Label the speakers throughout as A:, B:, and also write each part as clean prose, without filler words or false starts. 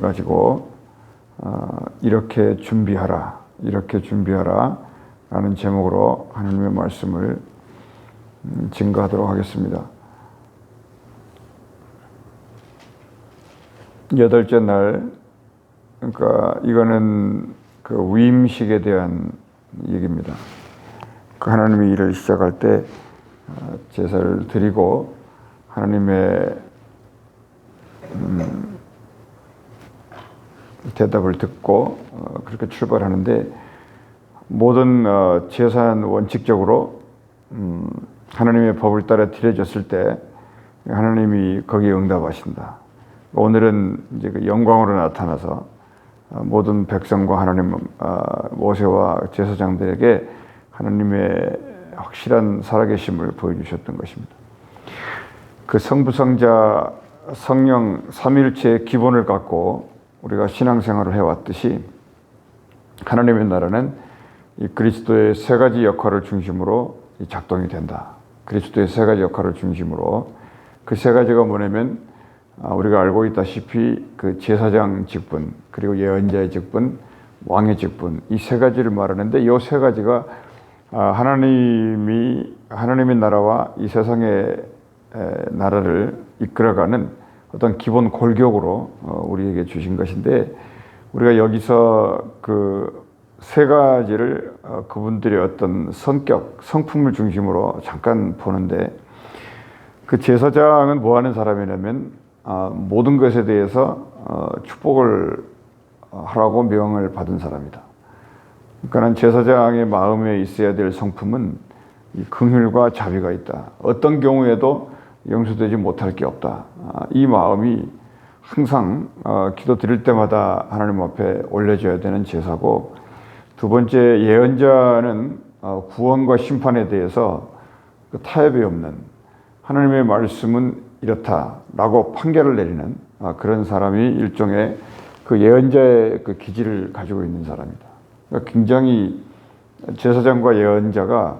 A: 가지고 이렇게 준비하라 라는 제목으로 하나님의 말씀을 증거하도록 하겠습니다. 8째 날, 그러니까 이거는 그 위임식에 대한 얘기입니다. 그 하나님의 일을 시작할 때 제사를 드리고 하나님의 대답을 듣고 그렇게 출발하는데, 모든 제사는 원칙적으로 하나님의 법을 따라 드려졌을 때 하나님이 거기에 응답하신다. 오늘은 이제 그 영광으로 나타나서 모든 백성과 하나님, 모세와 제사장들에게 하나님의 확실한 살아계심을 보여주셨던 것입니다. 그 성부성자 성령 삼위일체의 기본을 갖고 우리가 신앙생활을 해왔듯이, 하나님의 나라는 이 그리스도의 세 가지 역할을 중심으로 작동이 된다. 그리스도의 세 가지 역할을 중심으로, 그 세 가지가 뭐냐면 우리가 알고 있다시피 그 제사장 직분, 그리고 예언자의 직분, 왕의 직분, 이 세 가지를 말하는데, 이 세 가지가 하나님의 나라와 이 세상의 나라를 이끌어가는 어떤 기본 골격으로 우리에게 주신 것인데, 우리가 여기서 그 세 가지를 그분들의 어떤 성격, 성품을 중심으로 잠깐 보는데, 그 제사장은 뭐 하는 사람이냐면 모든 것에 대해서 축복을 하라고 명을 받은 사람이다. 그러니까 제사장의 마음에 있어야 될 성품은 이 긍휼과 자비가 있다. 어떤 경우에도 용서되지 못할 게 없다. 이 마음이 항상 기도 드릴 때마다 하나님 앞에 올려져야 되는 제사고, 두 번째, 예언자는 구원과 심판에 대해서 타협이 없는, 하나님의 말씀은 이렇다라고 판결을 내리는 그런 사람이 일종의 그 예언자의 그 기질을 가지고 있는 사람이다. 그러니까 굉장히 제사장과 예언자가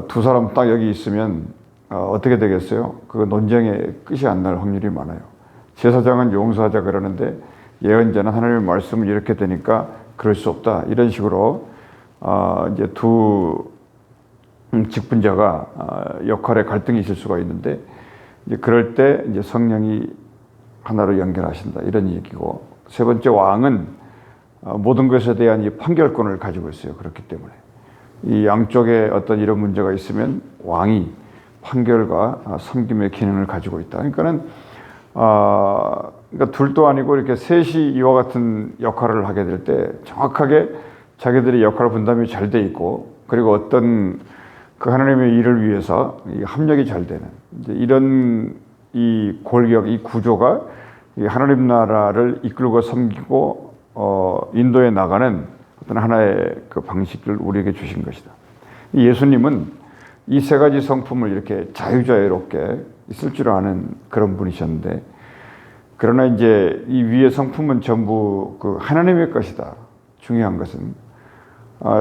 A: 두 사람 딱 여기 있으면 어떻게 되겠어요? 그 논쟁의 끝이 안 날 확률이 많아요. 제사장은 용서하자 그러는데 예언자는 하나님의 말씀은 이렇게 되니까 그럴 수 없다, 이런 식으로 이제 두 직분자가 역할에 갈등이 있을 수가 있는데, 이제 그럴 때 이제 성령이 하나로 연결하신다, 이런 얘기고, 세 번째, 왕은 모든 것에 대한 이 판결권을 가지고 있어요. 그렇기 때문에 이 양쪽에 어떤 이런 문제가 있으면 왕이 판결과 섬김의 기능을 가지고 있다. 그러니까 둘도 아니고 이렇게 셋이 이와 같은 역할을 하게 될 때 정확하게 자기들의 역할 분담이 잘 돼 있고, 그리고 어떤 그 하나님의 일을 위해서 이 합력이 잘 되는, 이제 이런 이 골격, 이 구조가 이 하나님 나라를 이끌고 섬기고 인도해 나가는 어떤 하나의 그 방식을 우리에게 주신 것이다. 예수님은 이 세 가지 성품을 이렇게 자유자애롭게 있을 줄 아는 그런 분이셨는데, 그러나 이제 이 위의 성품은 전부 그 하나님의 것이다. 중요한 것은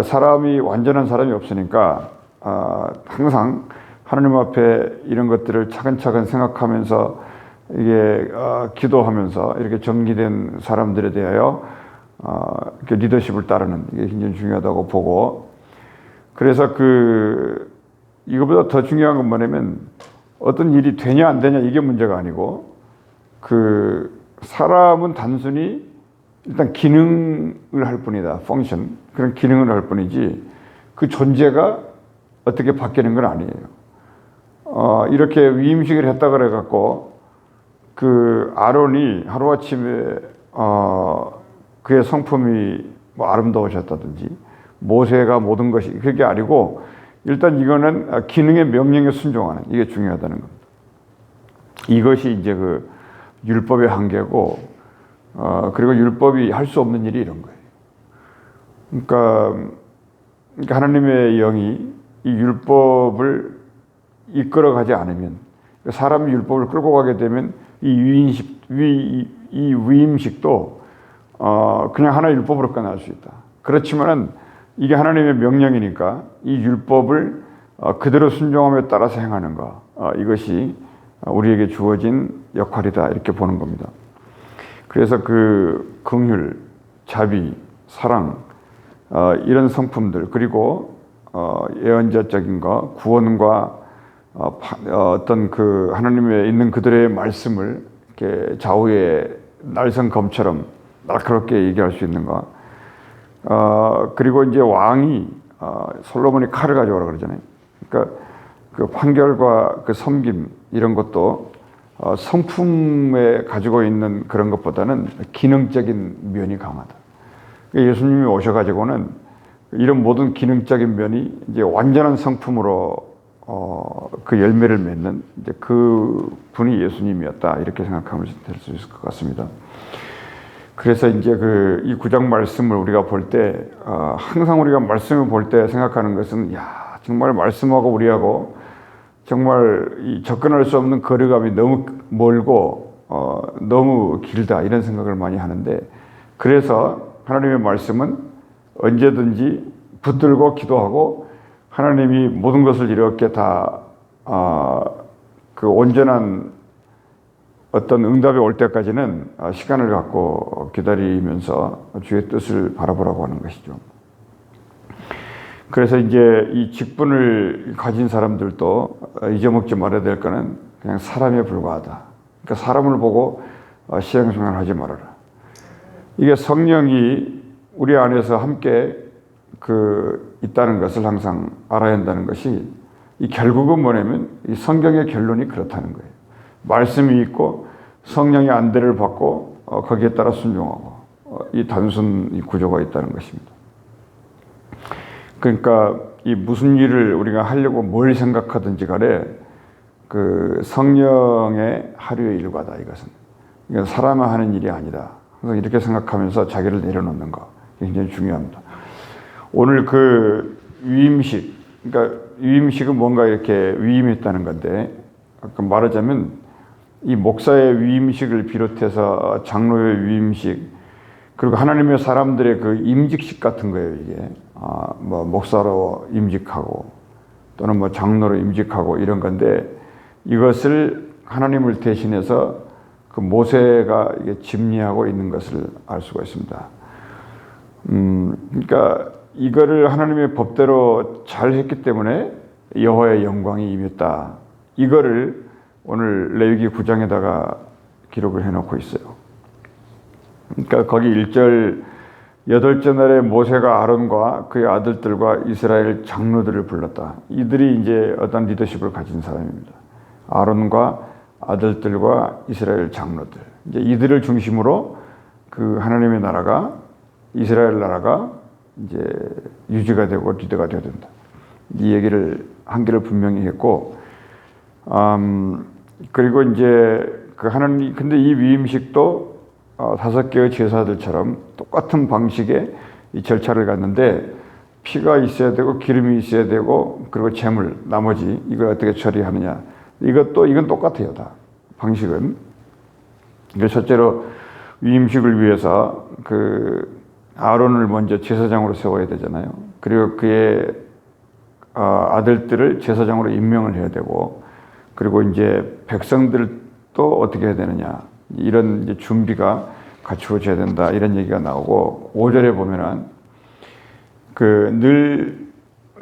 A: 사람이, 완전한 사람이 없으니까 항상 하나님 앞에 이런 것들을 차근차근 생각하면서 이게 기도하면서 이렇게 정리된 사람들에 대하여 이렇게 리더십을 따르는, 이게 굉장히 중요하다고 보고, 그래서 이거보다 더 중요한 건 뭐냐면, 어떤 일이 되냐 안 되냐 이게 문제가 아니고, 그 사람은 단순히 일단 기능을 할 뿐이다. 펑션, 그런 기능을 할 뿐이지 그 존재가 어떻게 바뀌는 건 아니에요. 이렇게 위임식을 했다 그래 갖고 그 아론이 하루아침에 그의 성품이 뭐 아름다워졌다든지, 모세가 모든 것이, 그게 아니고 일단 이거는 기능의 명령에 순종하는, 이게 중요하다는 겁니다. 이것이 이제 그 율법의 한계고, 그리고 율법이 할 수 없는 일이 이런 거예요. 그러니까 하나님의 영이 이 율법을 이끌어가지 않으면, 사람이 율법을 끌고 가게 되면 이 위임식도 그냥 하나의 율법으로 끝날 수 있다. 그렇지만은 이게 하나님의 명령이니까 이 율법을 그대로 순종함에 따라서 행하는 것, 이것이 우리에게 주어진 역할이다, 이렇게 보는 겁니다. 그래서 그 긍휼, 자비, 사랑 이런 성품들 그리고 예언자적인 것, 구원과 어떤 그 하나님의 있는 그들의 말씀을 이렇게 좌우의 날성검처럼 날카롭게 얘기할 수 있는 것. 그리고 이제 왕이 솔로몬이 칼을 가져오라 그러잖아요. 그러니까 그 판결과 그 섬김 이런 것도 성품에 가지고 있는 그런 것보다는 기능적인 면이 강하다. 예수님이 오셔가지고는 이런 모든 기능적인 면이 이제 완전한 성품으로 그 열매를 맺는 이제 그 분이 예수님이었다 이렇게 생각하면 될 수 있을 것 같습니다. 그래서 이제 이 9장 말씀을 우리가 볼 때 항상 우리가 말씀을 볼 때 생각하는 것은 야 정말 말씀하고 우리하고 정말 접근할 수 없는 거리감이 너무 멀고 너무 길다 이런 생각을 많이 하는데 그래서 하나님의 말씀은 언제든지 붙들고 기도하고 하나님이 모든 것을 이렇게 다 그 온전한 어떤 응답이 올 때까지는 시간을 갖고 기다리면서 주의 뜻을 바라보라고 하는 것이죠. 그래서 이제 이 직분을 가진 사람들도 잊어먹지 말아야 될 거는 그냥 사람에 불과하다. 그러니까 사람을 보고 신앙생활을 하지 말아라. 이게 성령이 우리 안에서 함께 있다는 것을 항상 알아야 한다는 것이 이 결국은 뭐냐면 이 성경의 결론이 그렇다는 거예요. 말씀이 있고 성령의 안대를 받고 거기에 따라 순종하고 이 단순 이 구조가 있다는 것입니다. 그러니까 이 무슨 일을 우리가 하려고 뭘 생각하든지 간에 그 성령의 하루의 일과다 이것은. 그러니까 사람이 하는 일이 아니다. 항상 이렇게 생각하면서 자기를 내려놓는 거 굉장히 중요합니다. 오늘 그 위임식, 그러니까 위임식은 뭔가 이렇게 위임했다는 건데 아까 말하자면 이 목사의 위임식을 비롯해서 장로의 위임식 그리고 하나님의 사람들의 그 임직식 같은 거예요 이게. 뭐 목사로 임직하고 또는 뭐 장로로 임직하고 이런 건데 이것을 하나님을 대신해서 그 모세가 이게 집리하고 있는 것을 알 수가 있습니다. 그러니까 이거를 하나님의 법대로 잘 했기 때문에 여호와의 영광이 임했다. 이거를 오늘 레위기 9장에다가 기록을 해놓고 있어요. 그러니까 거기 1절 8째 날에 모세가 아론과 그의 아들들과 이스라엘 장로들을 불렀다. 이들이 이제 어떤 리더십을 가진 사람입니다. 아론과 아들들과 이스라엘 장로들. 이제 이들을 중심으로 그 하나님의 나라가 이스라엘 나라가 이제 유지가 되고 리더가 되어야 된다. 이 얘기를 한계를 분명히 했고, 그리고 이제 그 하나님 근데 이 위임식도 5개의 제사들처럼 똑같은 방식의 이 절차를 갖는데 피가 있어야 되고 기름이 있어야 되고 그리고 재물 나머지 이걸 어떻게 처리하느냐 이건 똑같아요 다 방식은. 첫째로 위임식을 위해서 그 아론을 먼저 제사장으로 세워야 되잖아요. 그리고 그의 아들들을 제사장으로 임명을 해야 되고 그리고 이제 백성들도 어떻게 해야 되느냐 이런 이제 준비가 갖추어져야 된다 이런 얘기가 나오고 5절에 보면은 늘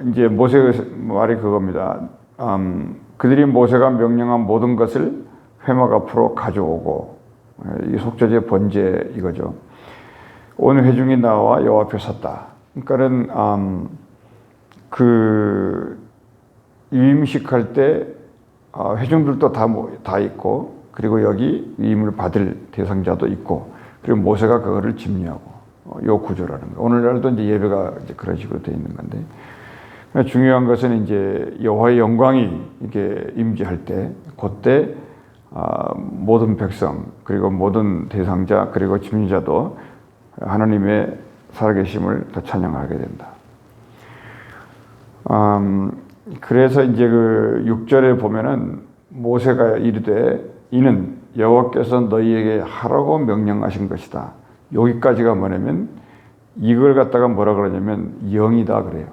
A: 이제 모세의 말이 그겁니다. 그들이 모세가 명령한 모든 것을 회막 앞으로 가져오고 이 속죄제 번제 이거죠. 온 회중이 나와 여호와 앞에 섰다. 그러니까는 그 위임식 할 때 회중들도 다 있고 그리고 여기 위임을 받을 대상자도 있고 그리고 모세가 그거를 집리하고 요 구조라는 거. 오늘날도 이제 예배가 이제 그런 식으로 되어 있는 건데 중요한 것은 이제 여호와의 영광이 이게 임재할 때 그때 모든 백성 그리고 모든 대상자 그리고 집리자도 하나님의 살아계심을 더 찬양하게 된다. 그래서 이제 그 6절에 보면은 모세가 이르되 이는 여호와께서 너희에게 하라고 명령하신 것이다. 여기까지가 뭐냐면 이걸 갖다가 뭐라 그러냐면 영이다 그래요.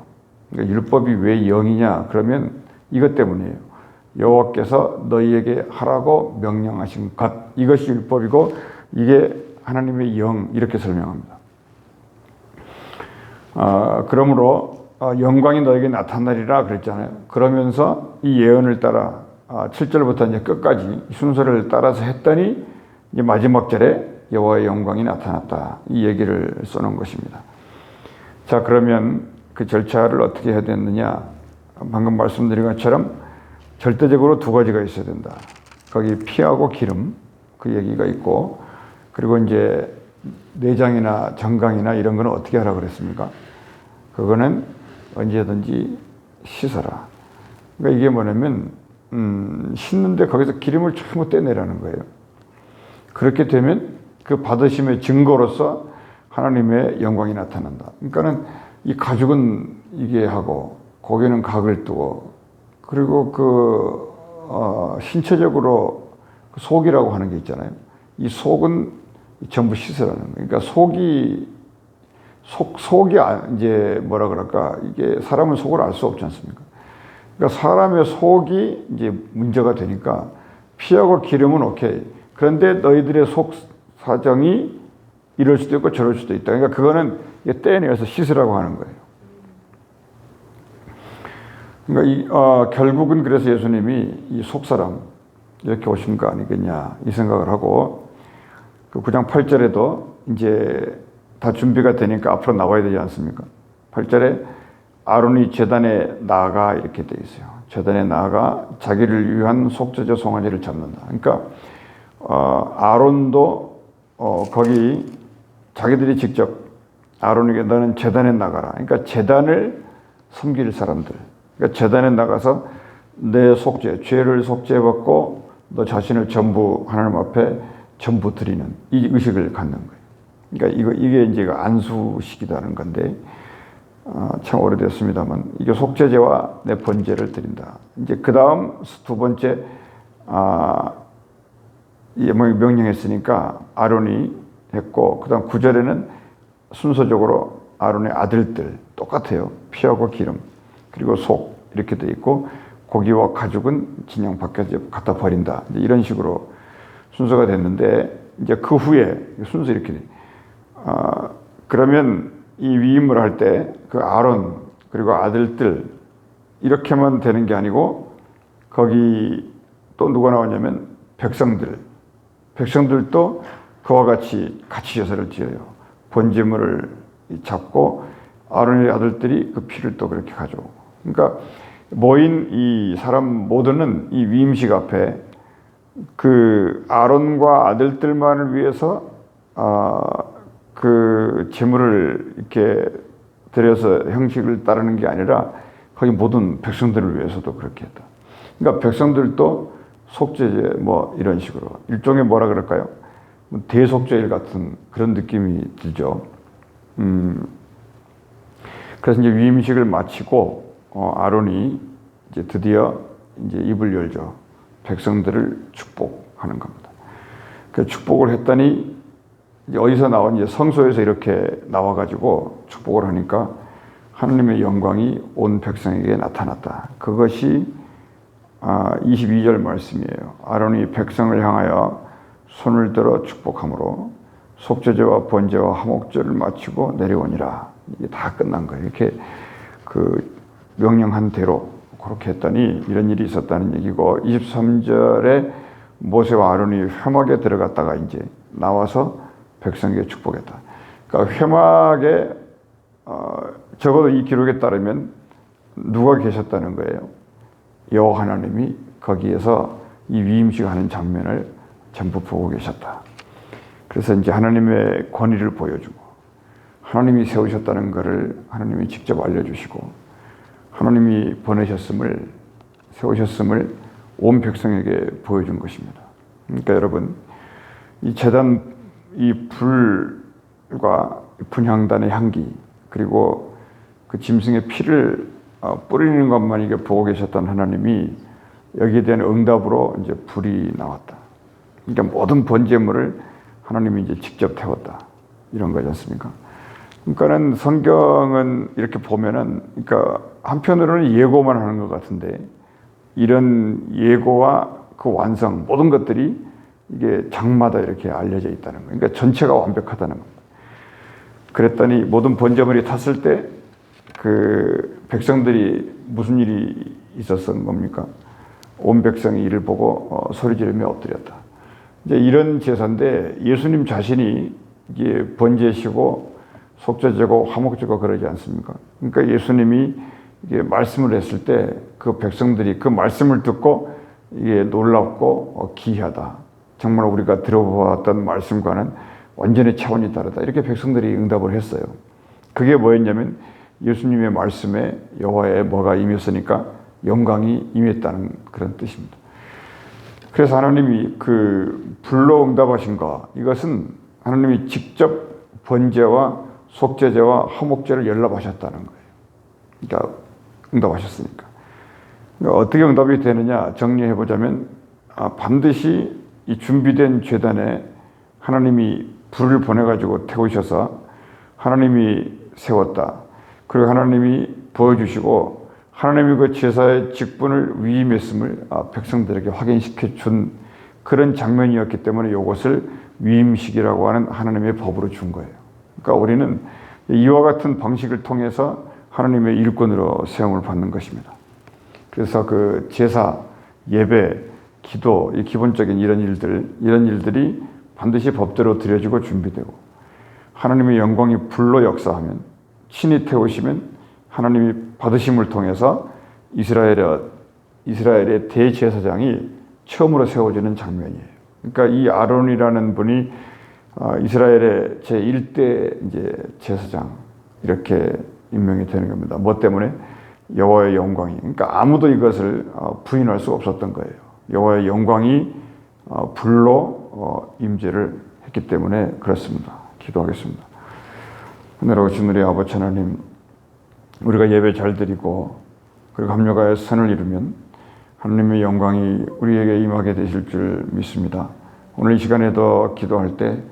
A: 그러니까 율법이 왜 영이냐 그러면 이것 때문이에요. 여호와께서 너희에게 하라고 명령하신 것 이것이 율법이고 이게 하나님의 영 이렇게 설명합니다. 그러므로 영광이 너에게 나타나리라 그랬잖아요. 그러면서 이 예언을 따라 7절부터 이제 끝까지 순서를 따라서 했더니 이제 마지막 절에 여호와의 영광이 나타났다. 이 얘기를 써놓은 것입니다. 자, 그러면 그 절차를 어떻게 해야 되느냐? 방금 말씀드린 것처럼 절대적으로 두 가지가 있어야 된다. 거기 피하고 기름 그 얘기가 있고, 그리고 이제 내장이나 정강이나 이런 거는 어떻게 하라 그랬습니까? 그거는 언제든지 씻어라. 그러니까 이게 뭐냐면 씻는데 거기서 기름을 전부 떼내라는 거예요. 그렇게 되면 그 받으심의 증거로서 하나님의 영광이 나타난다. 그러니까는 이 가죽은 이게 하고 고기는 각을 두고, 그리고 신체적으로 속이라고 하는 게 있잖아요. 이 속은 전부 씻으라는 거예요. 그러니까 속이 이제 뭐라 그럴까, 이게 사람은 속을 알 수 없지 않습니까? 그러니까 사람의 속이 이제 문제가 되니까 피하고 기름은 오케이. 그런데 너희들의 속 사정이 이럴 수도 있고 저럴 수도 있다. 그러니까 그거는 떼내서 씻으라고 하는 거예요. 그러니까 결국은 그래서 예수님이 이 속사람 이렇게 오신 거 아니겠냐 이 생각을 하고, 그 9장 8절에도 이제 다 준비가 되니까 앞으로 나와야 되지 않습니까? 8절에 아론이 제단에 나아가 이렇게 돼 있어요. 제단에 나아가 자기를 위한 속죄제 송아지를 잡는다. 그러니까 아론도 거기 자기들이 직접 아론에게 너는 제단에 나가라. 그러니까 제단을 섬길 사람들. 그러니까 제단에 나가서 내 속죄, 죄를 속죄받고 너 자신을 전부 하나님 앞에 전부 드리는 이 의식을 갖는 거예요. 그러니까 이게 이제 안수식이라는 건데, 참 오래됐습니다만 이게 속죄제와 내 번제를 드린다. 이제 그 다음 두 번째 명령했으니까 아론이 했고, 그 다음 9절에는 순서적으로 아론의 아들들 똑같아요. 피하고 기름 그리고 속 이렇게 돼 있고, 고기와 가죽은 진영 밖에 갖다 버린다. 이런 식으로 순서가 됐는데, 이제 그 후에 순서 이렇게 돼. 그러면 이 위임을 할 때 그 아론 그리고 아들들 이렇게만 되는 게 아니고, 거기 또 누가 나오냐면 백성들도 그와 같이 제사를 지어요. 번제물을 잡고 아론의 아들들이 그 피를 또 그렇게 가져오고. 그러니까 모인 이 사람 모두는 이 위임식 앞에 그 아론과 아들들만을 위해서 그 제물을 이렇게 드려서 형식을 따르는 게 아니라 거기 모든 백성들을 위해서도 그렇게 했다. 그러니까 백성들도 속죄제 뭐 이런 식으로 일종의 뭐라 그럴까요? 대속죄일 같은 그런 느낌이 들죠. 그래서 이제 위임식을 마치고 아론이 이제 드디어 이제 입을 열죠. 백성들을 축복하는 겁니다. 그 축복을 했더니 이제 어디서 나온 이제 성소에서 이렇게 나와가지고 축복을 하니까 하나님의 영광이 온 백성에게 나타났다. 그것이 22절 말씀이에요. 아론이 백성을 향하여 손을 들어 축복함으로 속죄제와 번제와 화목제를 마치고 내려오니라. 이게 다 끝난 거예요. 이렇게 그 명령한 대로 그렇게 했더니 이런 일이 있었다는 얘기고, 23절에 모세와 아론이 회막에 들어갔다가 이제 나와서 백성에게 축복했다. 그러니까 회막에 적어도 이 기록에 따르면 누가 계셨다는 거예요? 여호와 하나님이 거기에서 이 위임식 하는 장면을 전부 보고 계셨다. 그래서 이제 하나님의 권위를 보여주고 하나님이 세우셨다는 것을 하나님이 직접 알려주시고 하나님이 세우셨음을 온 백성에게 보여준 것입니다. 그러니까 여러분, 이 제단 이 불과 분향단의 향기 그리고 그 짐승의 피를 뿌리는 것만 이게 보고 계셨던 하나님이 여기에 대한 응답으로 이제 불이 나왔다. 그러니까 모든 번제물을 하나님이 이제 직접 태웠다. 이런 거지 않습니까? 그러니까는 성경은 이렇게 보면은, 그러니까 한편으로는 예고만 하는 것 같은데, 이런 예고와 그 완성, 모든 것들이 이게 장마다 이렇게 알려져 있다는 거예요. 그러니까 전체가 완벽하다는 겁니다. 그랬더니 모든 번제물이 탔을 때 그 백성들이 무슨 일이 있었던 겁니까? 온 백성이 이를 보고 소리 지르며 엎드렸다. 이제 이런 제사인데 예수님 자신이 이게 번제시고 속죄제고 화목제고 그러지 않습니까? 그러니까 예수님이 이게 말씀을 했을 때 그 백성들이 그 말씀을 듣고 이게 놀랍고 기이하다. 정말 우리가 들어보았던 말씀과는 완전히 차원이 다르다. 이렇게 백성들이 응답을 했어요. 그게 뭐였냐면 예수님의 말씀에 여호와의 뭐가 임했으니까 영광이 임했다는 그런 뜻입니다. 그래서 하나님이 그 불로 응답하신 것, 이것은 하나님이 직접 번제와 속죄제와 화목제를 연락하셨다는 거예요. 그러니까 응답하셨으니까. 그러니까 어떻게 응답이 되느냐 정리해 보자면 반드시 이 준비된 제단에 하나님이 불을 보내가지고 태우셔서 하나님이 세웠다. 그리고 하나님이 보여주시고 하나님이 그 제사의 직분을 위임했음을 백성들에게 확인시켜 준 그런 장면이었기 때문에 이것을 위임식이라고 하는 하나님의 법으로 준 거예요. 그러니까 우리는 이와 같은 방식을 통해서 하나님의 일꾼으로 세움을 받는 것입니다. 그래서 그 제사, 예배, 기도, 이 기본적인 이런 일들이 반드시 법대로 드려지고 준비되고 하나님의 영광이 불로 역사하면 친히 태우시면 하나님이 받으심을 통해서 이스라엘의 대제사장이 처음으로 세워지는 장면이에요. 그러니까 이 아론이라는 분이 이스라엘의 제1대 이제 제사장 이렇게 임명이 되는 겁니다. 뭐 때문에? 여호와의 영광이. 그러니까 아무도 이것을 부인할 수 없었던 거예요. 여호와의 영광이 불로 임재를 했기 때문에 그렇습니다. 기도하겠습니다. 하늘아버지 우리 아버지 하나님, 우리가 예배 잘 드리고 그리고 합력하여 선을 이루면 하나님의 영광이 우리에게 임하게 되실 줄 믿습니다. 오늘 이 시간에도 기도할 때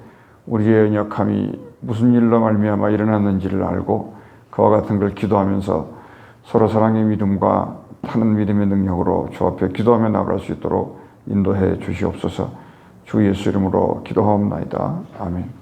A: 우리의 연약함이 무슨 일로 말미암아 일어났는지를 알고 그와 같은 걸 기도하면서 서로 사랑의 믿음과 타는 믿음의 능력으로 주 앞에 기도하며 나아갈 수 있도록 인도해 주시옵소서. 주 예수 이름으로 기도하옵나이다. 아멘.